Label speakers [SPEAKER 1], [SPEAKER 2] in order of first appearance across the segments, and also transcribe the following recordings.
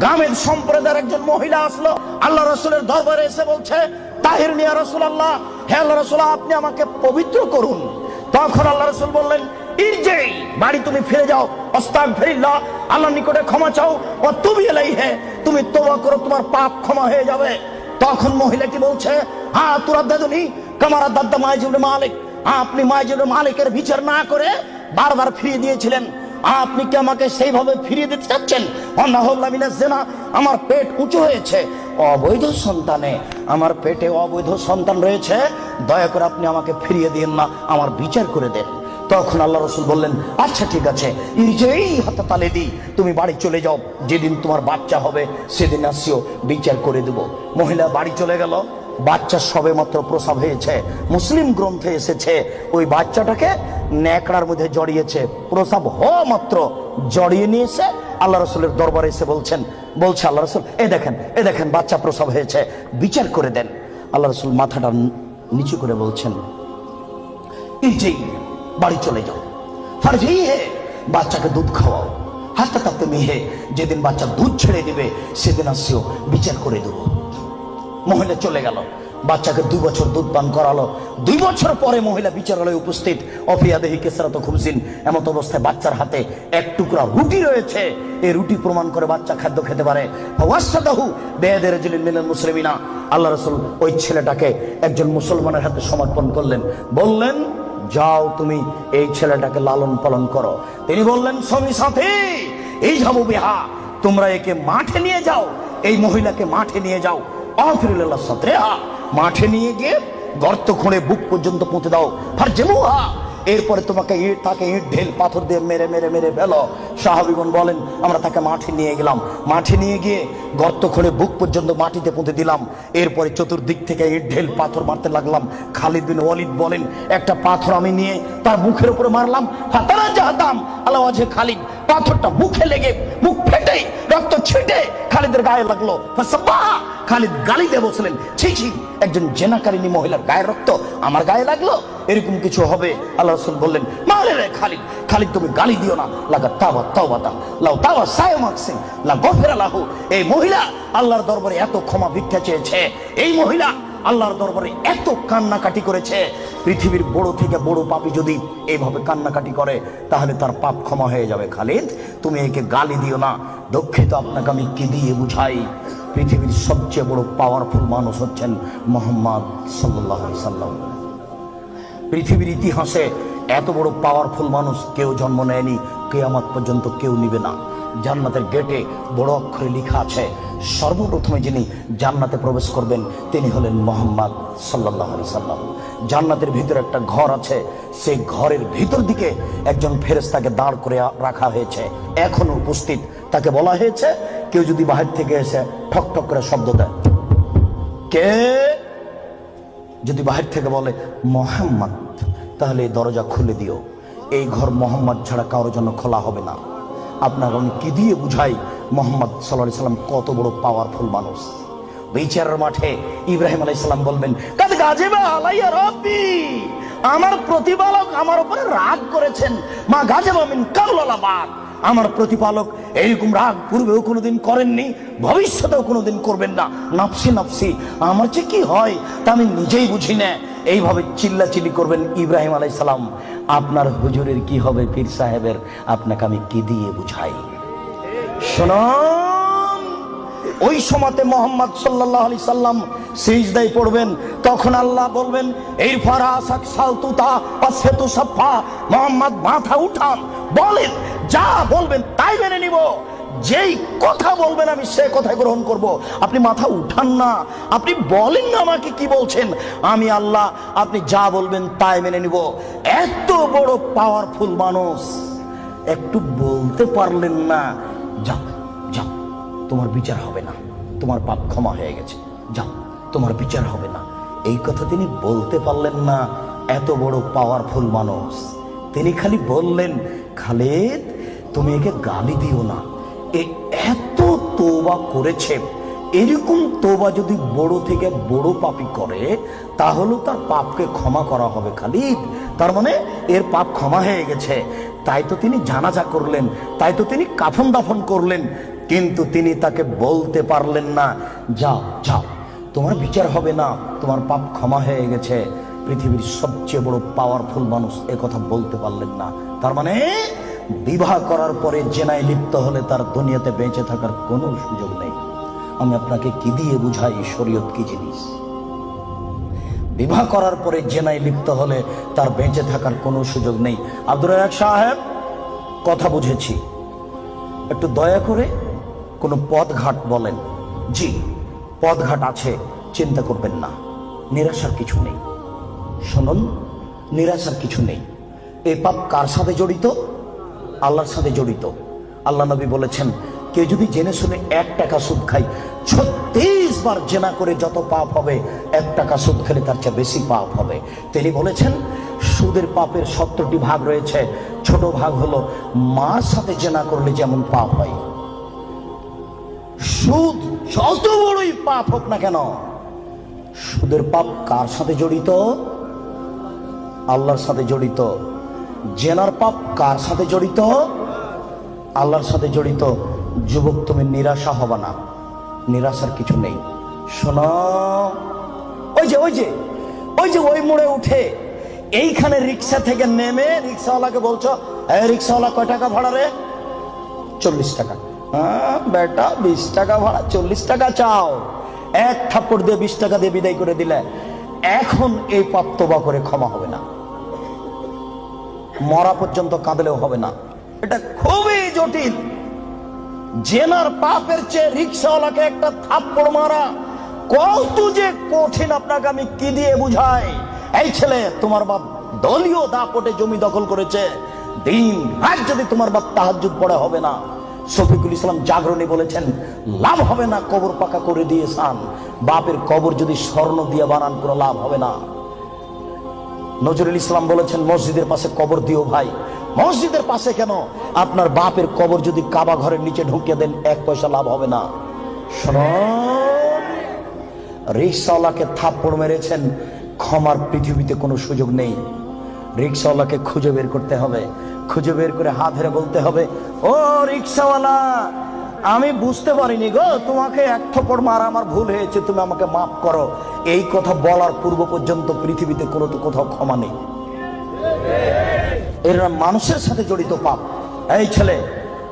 [SPEAKER 1] গামেদ সম্প্রদায়ের একজন মহিলা আসলো আল্লাহ রাসূলের দরবারে, এসে বলছে, তাহিরনি ইয়া রাসূলুল্লাহ, হে আল্লাহ রাসূল, আপনি আমাকে পবিত্র করুন। তখন আল্লাহ রাসূল বললেন, ইরজি, বাড়ি তুমি ফিরে যাও, আস্তাগফিরুল্লাহ, আল্লাহর নিকটে ক্ষমা চাও, ও তুবি ইলাইহি, তুমি তওবা করো, তোমার পাপ ক্ষমা হয়ে যাবে। তখন মহিলাটি বলছে, হ্যাঁ তুরাদ্দাদুনি কামা রাদ্দাদা মাইজ ইবনে মালিক, আপনি মাইজ ইবনে মালিকের বিচার না করে বারবার ফিরিয়ে দিয়েছিলেন, আপনি কি আমাকে সেইভাবে ফিরিয়ে দিতে চাচ্ছেন? অন্নাহুল্লাহ মিনাজ জিনা, আমার পেট উঁচু হয়েছে অবৈধ সন্তানে, আমার পেটে অবৈধ সন্তান রয়েছে, দয়া করে আপনি আমাকে ফিরিয়ে দিন না, আমার বিচার করে দেন। তখন আল্লাহ রাসূল বললেন, আচ্ছা ঠিক আছে, ইরজিই হাত্তা তালিদি, তুমি বাড়ি চলে যাও, যেদিন তোমার বাচ্চা হবে সেদিন আসিও, বিচার করে দেব। মহিলা বাড়ি চলে গেল। বাচ্চা সবে মাত্র প্রসব হয়েছে, মুসলিম গ্রন্থে এসেছে ওই বাচ্চাটাকে ন্যাকড়ার মধ্যে জড়িয়েছে, প্রসব হওয়া মাত্র জড়িয়ে নিয়েছে আল্লাহ রাসূলের দরবারে এসে বলছে আল্লাহ রাসূল, এ দেখেন বাচ্চা প্রসব হয়েছে, বিচার করে দেন। আল্লাহ রাসূল মাথাটা নিচু করে বলছেন, ইরজি, বাড়ি চলে যাও, ফারজি হে, বাচ্চাকে দুধ খাওয়াও, হাত্তা তাপ্তমি হে, যেদিন বাচ্চা দুধ ছেড়ে দিবে সেদিন আসিও, বিচার করে দেবো। মহিলা চলে গেল, বাচ্চাকে 2 বছর দুধ পান করালো। 2 বছর পরে মহিলা বিচারালয়ে উপস্থিত, অফিয়াদেহি কেসরাত খুবজিন, এমত অবস্থায় বাচ্চার হাতে এক টুকরা রুটি রয়েছে। এই রুটি প্রমাণ করে বাচ্চা খাদ্য খেতে পারে। ওয়াসাদাহু বেয়াদের রাজুলিন মিনাল মুসলিমিনা, আল্লাহ রাসূল ওই ছেলেটাকে একজন মুসলমানের হাতে সমর্পণ করলেন, বললেন, যাও তুমি এই ছেলেটাকে লালন পালন করো। তিনি বললেন, স্বামী সাথী, এই যাবো বিহা, তোমরা একে মাঠে নিয়ে যাও, এই মহিলাকে মাঠে নিয়ে যাও, আফিরুল্লাহ সাথেহা, মাঠে নিয়ে গিয়ে গর্ত খুঁড়ে বুক পর্যন্ত পুঁতে দাও, ফারজেমুহা, এরপরে তাকে ইট ঢেল পাথর দিয়ে মেরে মেরে মেরে ফেলো। সাহাবীগণ বলেন, আমরা তাকে মাঠে নিয়ে গেলাম, মাঠে নিয়ে গিয়ে গর্ত খুঁড়ে বুক পর্যন্ত মাটিতে পুঁতে দিলাম, এরপরে চতুর্দিক থেকে ইট ঢেল পাথর মারতে লাগলাম। খালিদ বিন ওয়ালিদ বলেন, একটা পাথর আমি নিয়ে তার মুখের উপরে মারলাম, ফাতারা জাহাতাম আলা ওয়াজহি খালিদ, পাথরটা মুখে লেগে মুখ ফেটে রক্ত ছিটে খালিদের গায়ে লাগলো। ফাসাব্বাহা, খালিদ গালি দিয়ে বললেন, ছি ছি, একজন জেনাকারিনী মহিলার গায়ের রক্ত আমার গায়ে লাগলো, এরকম কিছু হবে? আল্লাহ রাসূল বললেন, মারে রে খালিদ, খালিদ তুমি গালি দিও না, লাগা তাওবা তাওবাতা লাউ তাওবা সায়মাকসিন লা গফিরা লাহু। এই মহিলা আল্লাহর দরবারে এত ক্ষমা ভিক্ষা চেয়েছে, এই মহিলা আল্লাহর দরবারে এত কান্নাকাটি করেছে, পৃথিবীর বড় থেকে বড় পাপী যদি এইভাবে কান্নাকাটি করে তাহলে তার পাপ ক্ষমা হয়ে যাবে। খালিদ তুমি একে গালি দিও না, দুঃখিত, আপনাকে আমি কি দিয়ে বুঝাই? পৃথিবীর সবচেয়ে বড় পাওয়ারফুল মানুষ হচ্ছেন মুহাম্মদ সাল্লাল্লাহু আলাইহি সাল্লাম। পৃথিবীর ইতিহাসে এত বড় পাওয়ারফুল মানুষ কেউ জন্ম নেয়নি, কিয়ামত পর্যন্ত কেউ নিবে না। জান্নাতের গেটে বড় অক্ষরে লেখা আছে, সর্বপ্রথমে যিনি জান্নাতে প্রবেশ করবেন তিনি হলেন মুহাম্মদ সাল্লাল্লাহু আলাইহি সাল্লাম। জান্নাতের ভিতরে একটা ঘর আছে, সেই ঘরের ভিতর দিকে একজন ফেরেশতাকে দাঁড় করে রাখা হয়েছে, এখনো উপস্থিত। তাকে বলা হয়েছে, কেউ যদি বাহির থেকে এসে ঠক ঠক করে শব্দ দেয়, কে যদি বাহির থেকে বলে মুহাম্মদ, তাহলে এই দরজা খুলে দিও, এই ঘর মুহাম্মদ ছাড়া কারোর জন্য খোলা হবে না। আপনার আমি কি দিয়ে বুঝাই মুহাম্মদ সাল্লাল্লাহু আলাইহি সাল্লাম কত বড় পাওয়ারফুল মানুষ? বিচারের মাঠে ইব্রাহিম আলাইহিস সালাম বলবেন, কাদ গাজিবা আলাইয়া রাব্বি, আমার প্রতিপালক আমার উপরে রাগ করেছেন, মা গাজিবা মিন কাওলালা বাদ, আমার প্রতিপালক এইরকম রাগ পূর্বেও কোনোদিন করেননি, ভবিষ্যতেও কোনোদিন করবেন না। নাফসি নাফসি, আমার যে কি হয় তা আমি নিজেই বুঝি না। এইভাবে চিল্লাচিল্লি করবেন ইব্রাহিম আলাইহিস সালাম। আপনার হুজুরের কি হবে, পীর সাহেবের, আপনাকে আমি কি দিয়ে বুঝাই? শুনুন, ওই সময়তে মুহাম্মদ সাল্লাল্লাহু আলাইহি সাল্লাম সিজদায় পড়বেন, তখন আল্লাহ বলবেন, এই ফারাসাক সালতুতা আসেতু সাফা, মুহাম্মদ মাথা উঠান, বলেন, যা বলবেন তাই মেনে নিব, যেই কথা বলবেন আমি সে কথা গ্রহণ করব। আপনি মাথা উঠান না, আপনি বলেন না আমাকে কি বলছেন, আমি আল্লাহ, আপনি যা বলবেন তাই মেনে নিব। এত বড় পাওয়ারফুল মানুষ, একটু বলতে পারলেন না, যাও যাও, তোমার বিচার হবে না, তোমার পাপ ক্ষমা হয়ে গেছে, যাও, তোমার বিচার হবে না, এই কথা তিনি বলতে পারলেন না। এত বড় পাওয়ারফুল মানুষ, তিনি খালি বললেন, খালিদ তুমি একে গালি দিও না, এত তওবা করেছে, এরকম তওবা যদি বড় থেকে বড় পাপী করে তাহলে তার পাপকে ক্ষমা করা হবে খালিদ, তার মানে এর পাপ ক্ষমা হয়ে গেছে। তাই তো তিনি জানাজা করলেন, তাই তো তিনি কাফন দাফন করলেন, কিন্তু তিনি তাকে বলতে পারলেন না, যাও যাও, তোমার বিচার হবে না, তোমার পাপ ক্ষমা হয়ে গেছে। পৃথিবীর সবচেয়ে বড় পাওয়ারফুল মানুষ এ কথা বলতে পারলেন না। তার মানে বিবাহ করার পরে জেনায় লিপ্ত হলে তার দুনিয়াতে বেঁচে থাকার কোনো সুযোগ নেই। আমি আপনাকে কি দিয়ে বুঝাই শরীয়ত কি জিনিস? বিবাহ করার পরে জেনায় লিপ্ত হলে তার বেঁচে থাকার কোনো সুযোগ নেই। আব্দুর রাজ্জাক সাহেব, কথা বুঝেছি, একটু দয়া করে কোনো পথঘাট বলেন। জি, পথঘাট আছে, চিন্তা করবেন না, নিরাশার কিছু নেই। শুনুন, নিরাশার কিছু নেই। এই পাপ কার সাথে জড়িত? আল্লাহর সাথে জড়িত। আল্লাহ নবী বলেছেন, কেউ যদি জেনে শুনে 1 টাকা সুদ খায়, 36 বার জেনা করে যত পাপ হবে, 1 টাকা সুদ খেলে তার চেয়ে বেশি পাপ হবে। তিনি বলেছেন, সুদের পাপের 70টি ভাগ রয়েছে। ছোট ভাগ হলো মার সাথে জেনা করলে যেমন পাপ হয়। সুদ যত বড়ই পাপ হোক না কেন, সুদের পাপ কার সাথে জড়িত? আল্লাহর সাথে জড়িত। জেনার পাপ কার সাথে জড়িত? আল্লাহর সাথে জড়িত। যুবক, তুমি নিরাশা হবে না, নিরাশার কিছু নেই। শোনো, ওই মোড়ে উঠে এইখানে রিক্সা থেকে নেমে রিক্সাওয়ালাকে বলছো, রিক্সাওয়ালা কয় টাকা ভাড়া রে? 40 টাকা। বেটা 20 টাকা ভাড়া, 40 টাকা চাও। 1 থাপ্পড় দিয়ে 20 টাকা দিয়ে বিদায় করে দিলে। এখন এই পাপ তওবা করে ক্ষমা হবে না, মরা পর্যন্ত কাঁদলেও হবে না। এটা খুবই জটিল। জেনার পাপের চেয়ে রিক্সাওয়ালাকে একটা থাপ্পড় মারা কত যে কঠিন, আপনাকে আমি কি দিয়ে বুঝাই? এই ছেলে, তোমার বাপ দলীয় দাপটে জমি দখল করেছে, দিন রাত যদি তোমার বাপ তাহাজ্জুদ পড়া হবে না। শফিকুল ইসলাম জাগরণী বলেছেন, লাভ হবে না কবর পাকা করে দিয়েছেন, বাপের কবর যদি স্বর্ণ দিয়ে বানান কোনো লাভ হবে না। নজরুল ইসলাম বলেছেন, মসজিদের পাশে কবর দিও ভাই। মসজিদের পাশে কেন, আপনার বাপের কবর যদি কাবা ঘরের নিচে ঢুকিয়ে দেন 1 পয়সা লাভ হবে না। রিক্সাওয়ালাকে থাপ্পড় মেরেছেন, ক্ষমার পৃথিবীতে কোনো সুযোগ নেই। রিক্সাওয়ালাকে খুঁজে বের করতে হবে, খুঁজে বের করে হাত ধরে বলতে হবে, ও রিক্সাওয়ালা, আমি বুঝতে পারিনি গো, তোমাকে 1 থাপ্পড় মারা আমার ভুল হয়েছে, তুমি আমাকে মাফ করো। এই কথা বলার পূর্ব পর্যন্ত পৃথিবীতে কোথাও ক্ষমা নেই। এরা মানুষের সাথে জড়িত পাপ। এই ছেলে,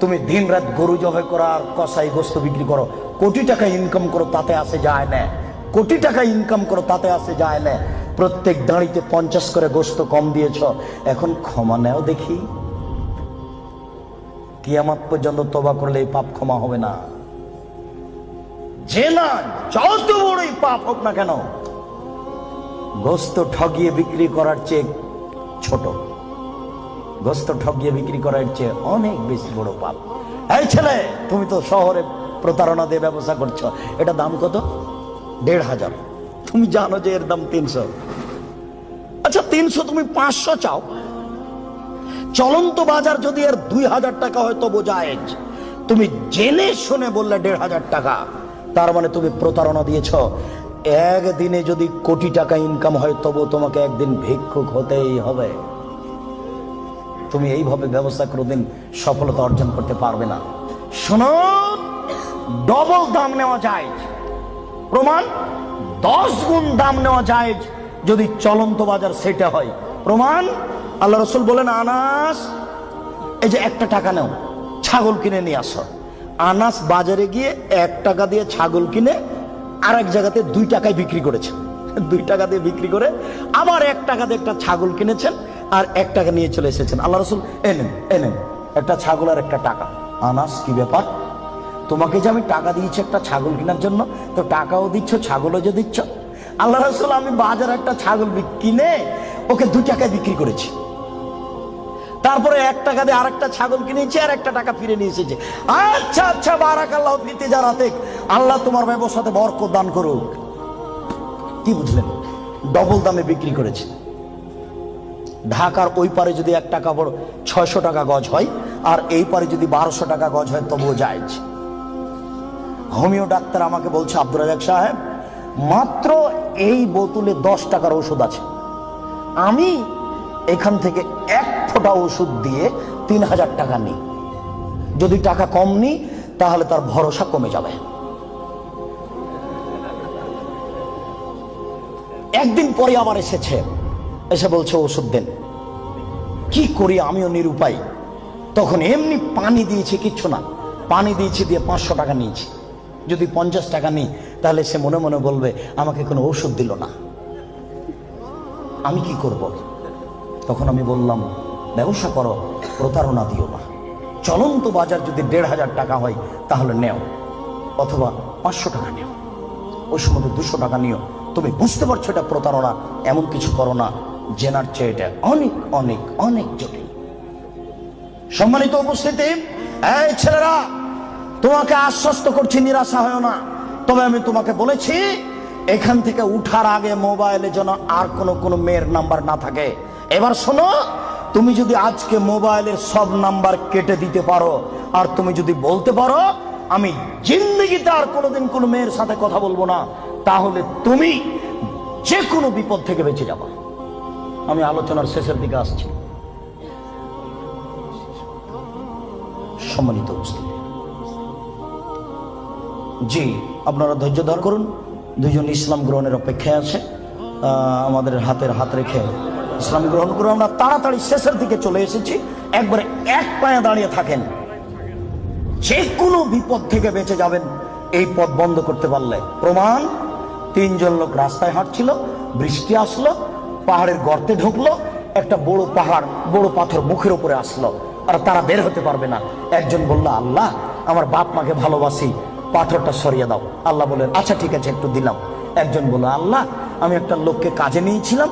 [SPEAKER 1] তুমি দিন রাত গরু জবাই করো আর কসাই গোস্ত বিক্রি করো, কোটি টাকা ইনকাম করো, তাতে আসে যায় না। কোটি টাকা ইনকাম করো, তাতে আসে যায় না। প্রত্যেক দাঁড়িতে 50 করে গোস্ত কম দিয়েছ, এখন ক্ষমা নেও দেখি। কিয়ামত পর্যন্ত তওবা করলে এই পাপ ক্ষমা হবে না। জেনা যত বড়ই পাপ হোক না কেন, গোস্ত ঠগিয়ে বিক্রি করার চেয়ে ছোট, গোস্ত ঠগিয়ে বিক্রি করার চেয়ে অনেক বেশি বড় পাপ। এই ছেলে, তুমি তো শহরে প্রতারণা দিয়ে ব্যবসা করছো, এটা দাম কত? 1500। তুমি জানো যে এর দাম 300। আচ্ছা 300, তুমি 500 চাও। চলন্ত বাজার যদি এর 2000 টাকা হয় তবু জায়েজ। তুমি জেনে শুনে বললে 1500 টাকা, তার মানে তুমি প্রতারণা দিয়েছ। একদিনে যদি কোটি টাকা ইনকাম হয় তবু তোমাকে একদিন ভিক্ষুক হতেই হবে। তুমি এইভাবে ব্যবসা কোনোদিন সফলতা অর্জন করতে পারবে না। শোনো, ডবল দাম নেওয়া যায়, প্রমাণ 10 গুণ দাম নেওয়া যায় যদি চলন্ত বাজার সেটা হয়। প্রমাণ, আল্লাহ রাসূল বলেন, আনাস, এই যে 1 টাকা নাও, ছাগল কিনে নিয়ে আসো। আনাস বাজারে গিয়ে 1 টাকা দিয়ে ছাগল কিনে আরেক জায়গাতে 2 টাকায় বিক্রি করেছে। 2 টাকা দিয়ে বিক্রি করে আবার 1 টাকা দিয়ে একটা ছাগল কিনেছেন আর 1 টাকা নিয়ে চলে এসেছেন। আল্লাহ রাসূল, এনেন একটা ছাগল আর 1 টাকা। আনাস, কি ব্যাপার? তোমাকে যে আমি টাকা দিয়েছি একটা ছাগল কেনার জন্য, তো টাকাও দিচ্ছ, ছাগলও যে দিচ্ছ। আল্লাহ রাসূল, আমি বাজারে একটা ছাগল কিনে ওকে 2 টাকায় বিক্রি করেছি, তারপরে 1 টাকা দিয়ে আরেকটা ছাগল কিনেছি আর 1 টাকা ফিরে নিয়ে এসেছে। আচ্ছা আচ্ছা, বারাকাল্লাহু ফি তিজারাতিক, আল্লাহ তোমার ব্যবসাতে বরকত দান করুক। কি বুঝলেন? ডবল দামে বিক্রি করেছে। ঢাকার ওই পারে যদি 1 টাকা বড় 600 টাকা গজ হয়, আর এই পারে যদি 1200 টাকা গজ হয় তবুও জায়েজ। হোমিও ডাক্তার আমাকে বলছে, আব্দুর রাজ্জাক সাহেব, মাত্র এই বোতলে 10 টাকার ওষুধ আছে, আমি এখান থেকে 1 ফোঁটা ওষুধ দিয়ে 3000 টাকা নিই। যদি টাকা কম নিই তাহলে তার ভরসা কমে যাবে। একদিন পরে আবার এসেছে, এসে বলছে ওষুধ দেন। কি করি, আমিও নিরুপায়। তখন এমনি পানি দিয়েছি, কিচ্ছু না, পানি দিয়েছি, দিয়ে 500 টাকা নিয়েছি। যদি 50 টাকা নিই তাহলে সে মনে মনে বলবে আমাকে কোনো ওষুধ দিল না, আমি কি করব? তখন আমি বললাম ব্যবসা করো, প্রতারণা দিও না। চলন্ত বাজার যদি 1,500 টাকা হয় তাহলে নেও, অথবা 500 টাকা নেও, ওই সময় 200 টাকা নিও। তুমি বুঝতে পারছো এটা প্রতারণা, এমন কিছু করো না। জেনার চেয়ে এটা অনেক অনেক অনেক জটিল। সম্মানিত উপস্থিতি, এই ছেলেরা, তোমাকে আশ্বস্ত করছি, নিরাশা হয় না। তবে আমি তোমাকে বলেছি এখান থেকে উঠার আগে মোবাইলে যেন আর কোনো মেয়ের নাম্বার না থাকে। এবার শোনো, তুমি যদি আজকে মোবাইলের সব নাম্বার কেটে দিতে পারো, আর তুমি যদি বলতে পারো আমি জিন্দেগিতে আর কোনোদিন কোনো মেয়ের সাথে কথা বলবো না, তাহলে তুমি যে কোনো বিপদ থেকে বেঁচে যাবা। আমি আলোচনার শেষের দিকে আসছি। সম্মানিত উপস্থিতি, জি, আপনারা ধৈর্য ধারণ করুন। দুইজন ইসলাম গ্রহণের অপেক্ষায় আছে, আমাদের হাতের হাত রেখে ইসলাম গ্রহণ করে আমরা তাড়াতাড়ি শেষের দিকে চলে এসেছি। একবারে এক পায়ে দাঁড়িয়ে থাকেন, যে কোনো বিপদ থেকে বেঁচে যাবেন এই পথ বন্ধ করতে পারলে। প্রমাণ, 3 জন লোক রাস্তায় হাঁটছিল, বৃষ্টি আসলো, পাহাড়ের গর্তে ঢুকলো, একটা বড় পাহাড়, বড় পাথর মুখের উপরে আসলো, আর তারা বের হতে পারবে না। একজন বলল আল্লাহ, আমার বাপ মাকে ভালোবাসি, পাথরটা সরিয়ে দাও। আল্লাহ বলেন আচ্ছা ঠিক আছে, একটু দিলাম। একজন বলল আল্লাহ, আমি একটা লোককে কাজে নিয়েছিলাম,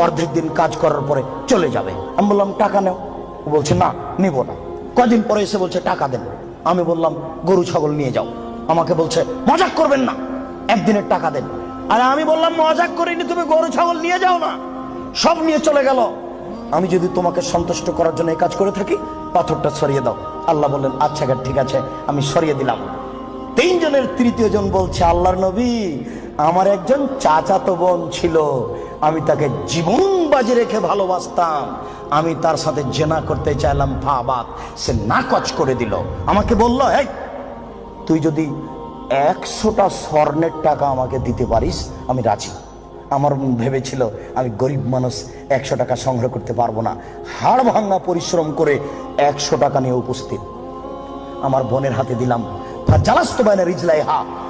[SPEAKER 1] অর্ধেক দিন কাজ করার পরে চলে যাবে। আমি বললাম টাকা নেও। ও বলছে না, নিব না। কদিন পরে এসে বলছে টাকা দেন। আমি বললাম গরু ছাগল নিয়ে যাও। আমাকে বলছে মজাক করবেন না, একদিনের টাকা দেন। আর আমি বললাম মজাক করিনি, তুমি গরু ছাগল নিয়ে যাও না। সব নিয়ে চলে গেল। আমি যদি তোমাকে সন্তুষ্ট করার জন্য এই কাজ করে থাকি, পাথরটা সরিয়ে দাও। আল্লাহ বললেন আচ্ছা ঠিক আছে, আমি সরিয়ে দিলাম। 3 জনের তৃতীয় জন বলছে আল্লাহর নবী, আমার একজন চাচাতো বোন ছিল, আমি তাকে জীবন বাজি রেখে ভালোবাসতাম, আমি তার সাথে জেনা করতে চাইলাম, ফাবাত, সে নাকচ করে দিল। আমাকে বলল এই তুই যদি 100টা স্বর্ণের টাকা আমাকে দিতে পারিস আমি রাজি। আমার ভেবেছিল আমি গরিব মানুষ, 100 টাকা সংগ্রহ করতে পারবো না। হাড় ভাঙা পরিশ্রম করে 100 টাকা নিয়ে উপস্থিত আমার বোনের হাতে দিলাম।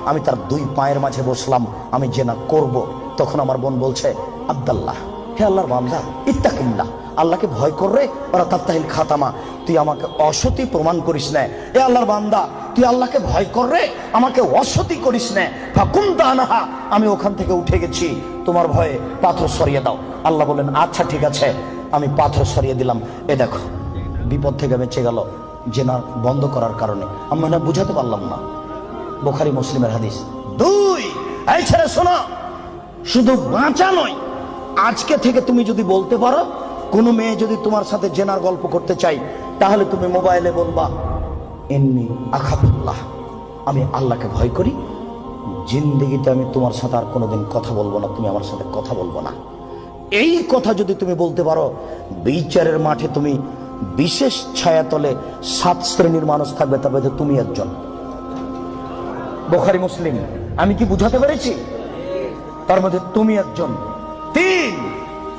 [SPEAKER 1] আমি তার 2 পায়ের মাঝে বসলাম, আমি জেনা করব। তখন আমার বোন বলছে আব্দুল্লাহ, হে আল্লাহর বান্দা, ইত্তাকিল্লাহ, আল্লাহকে ভয় করে ওরা তাত্তাহিল খাতামা, তুই আমাকে অসতী প্রমাণ করিস না। এ আল্লাহর বান্দা, তুই আল্লাহকে ভয় করে আমাকে অসতী করিস না। ফাকুম দানাহা, আমি ওখান থেকে উঠে গেছি, তোমার ভয়ে পাথর সরিয়ে দাও। আল্লাহ বলেন আচ্ছা ঠিক আছে, আমি পাথর সরিয়ে দিলাম। এ দেখো, বিপদ থেকে বেঁচে গেল জেনা বন্ধ করার কারণে। আমি না বুঝাতে পারলাম না, বুখারী মুসলিমের হাদিস। 2, এই ছেলে শোনো, শুধু বাঁচা নয়, আজকে থেকে তুমি যদি বলতে পারো কোনো মেয়ে যদি তোমার সাথে জেনার গল্প করতে চাই, তাহলে তুমি মোবাইলে বলবা ইন্নী আখাফুল্লাহ, আমি আল্লাহকে ভয় করি, জিন্দেগিতে আমি তোমার সাথে আর কোনোদিন কথা বলবো না, তুমি আমার সাথে কথা বলবো না। এই কথা যদি তুমি বলতে পারো, বিচারের মাঠে তুমি বিশেষ ছায়াতলে 7 শ্রেণীর মানুষ থাকবে, তার মধ্যে তুমি একজন। বুখারী মুসলিম। আমি কি বুঝাতে পেরেছি? তার মধ্যে তুমি একজন। 3,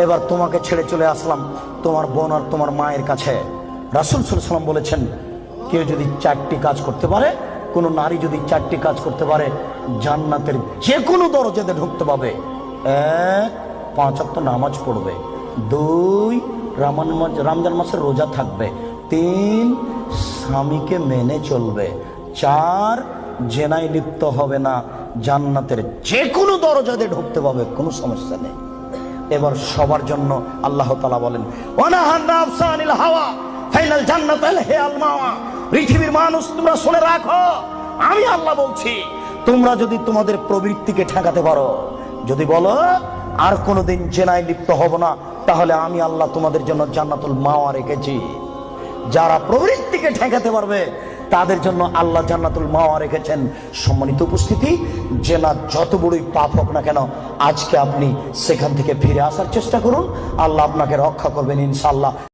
[SPEAKER 1] এবার তোমাকে ছেড়ে চলে আসলাম তোমার বোন আর তোমার মায়ের কাছে। রাসূল সাল্লাল্লাহু আলাইহি ওয়াসাল্লাম বলেছেন, কেউ যদি 4টি কাজ করতে পারে, কোন নারী যদি 4টি কাজ করতে পারে, জান্নাতের যে কোনো দরজাতে ঢুকতে পাবে। 1, 5 ওয়াক্ত নামাজ পড়বে। 2, রমজান মাসের রোজা থাকবে। 3, স্বামীকে মেনে চলবে। 4, জেনায় লিপ্ত হবে না, জান্নাতের যে কোনো দরজাতে ঢুকতে পাবে, কোনো সমস্যা নেই। এবার সবার জন্য আল্লাহ তাআলা বলেন ওয়ানাহান নাফসা আনিল হাওয়া ফাইনাল জান্নাতাল হিয়াল মাওয়া। পৃথিবীর মানুষ তোমরা শুনে রাখো, আমি আল্লাহ বলছি, তোমরা যদি তোমাদের প্রবৃত্তিকে ঠেকাতে পারো, যদি বলো আর কোনোদিন জেনায় লিপ্ত হব না, তাহলে আমি আল্লাহ তোমাদের জন্য জান্নাতুল মাওয়া রেখেছি। যারা প্রবৃত্তিকে ঠেকাতে পারবে তাদের জন্য আল্লাহ জান্নাতুল মাওয়া রেখেছেন। সম্মানিত উপস্থিতি, জেনা যত বড়ই পাপ হোক না কেন, আজকে আপনি সেখান থেকে ফিরে আসার চেষ্টা করুন, আল্লাহ আপনাকে রক্ষা করবেন ইনশাআল্লাহ।